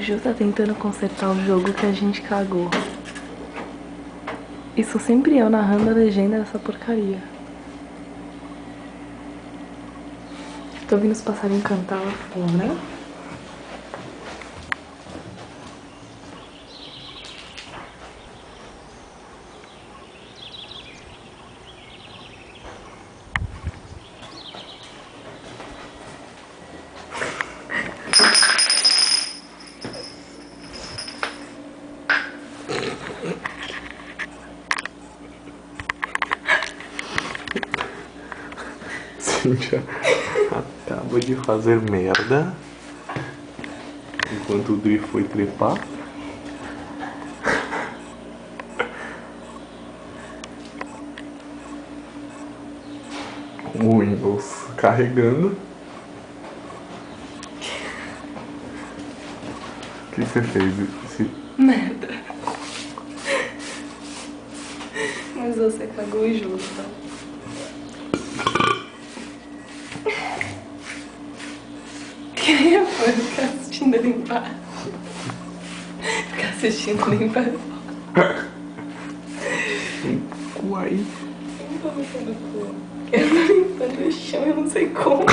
Ju tá tentando consertar o jogo que a gente cagou. Isso sempre eu narrando a legenda dessa porcaria. Tô ouvindo os passarinhos cantar lá fora. Cíntia acaba de fazer merda enquanto o Dri foi trepar. O Windows carregando. O que você fez? Merda. Mas você cagou o jogo, tá? Queria foi ficar assistindo limpar. Ficar assistindo limpar. Uai. Não tô limpando o cu. Eu tô limpando o chão, eu não sei como.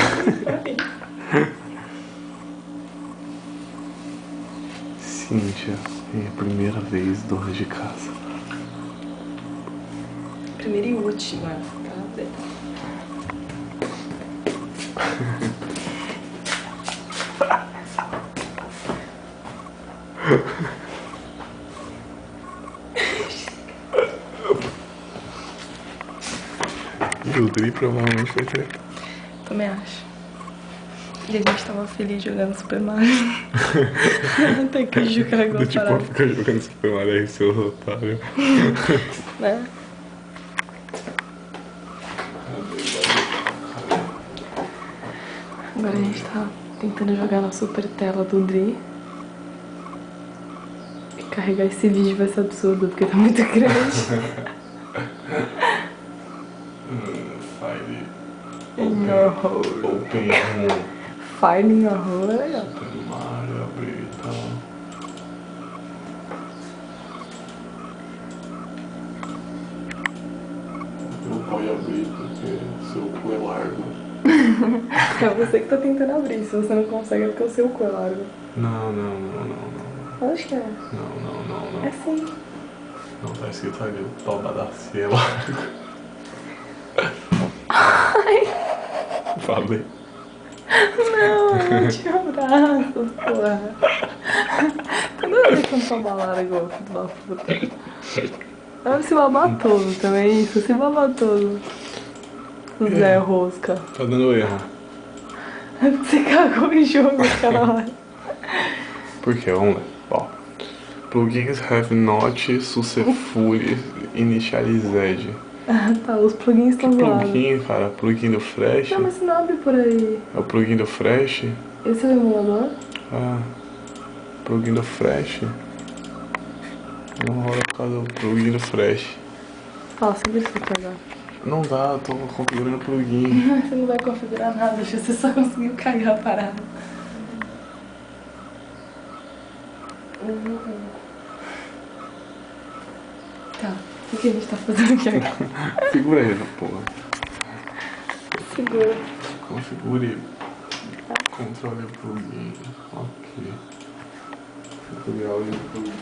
Cíntia, é a primeira vez dona de casa. Primeira e última, tá? E o Dri provavelmente foi trepar. Também acho. E a gente tava feliz jogando Super Mario. Até que o Ju cagou a Do tipo, parada. fica jogando Super Mario aí, seu otário. Né? Agora a gente tá tentando jogar na super tela do Dri. E carregar esse vídeo vai ser absurdo, porque tá muito grande. File. In your hole. Open home. File in your hole, é legal. Super Mario, abrir e tal. Não pode abrir porque seu cu é largo. É você que tá tentando abrir, se você não consegue é porque o seu cu é largo. Não. Acho que é. Não. É sim. Não tá escrito ali, o pau da Daci é largo. Falei. Não, eu não tinha braços, porra. Toda vez que eu toma largo, filho da puta. Deve se babar todo também, isso, se babar todo. O Zé Rosca. Tá dando erro. Você cagou em jogo, caralho. Por quê? Vamos lá. Ó. Plugins have not successfully initialized. Ah, tá, os plugins estão zoados. Plugin, cara, plugin do Flash. Não, mas não abre por aí. É o plugin do Flash? Esse é o emulador? Ah, plugin do Flash. Não rola por causa do plugin do Flash. Fala, você deixa eu pegar. Não dá, eu tô configurando o plugin. Você não vai configurar nada, você só conseguiu cagar a parada. Tá, o que a gente tá fazendo aqui agora? Segura aí, porra. Segura. Configure. Controle o plugin. Ok. Configurar o plugin.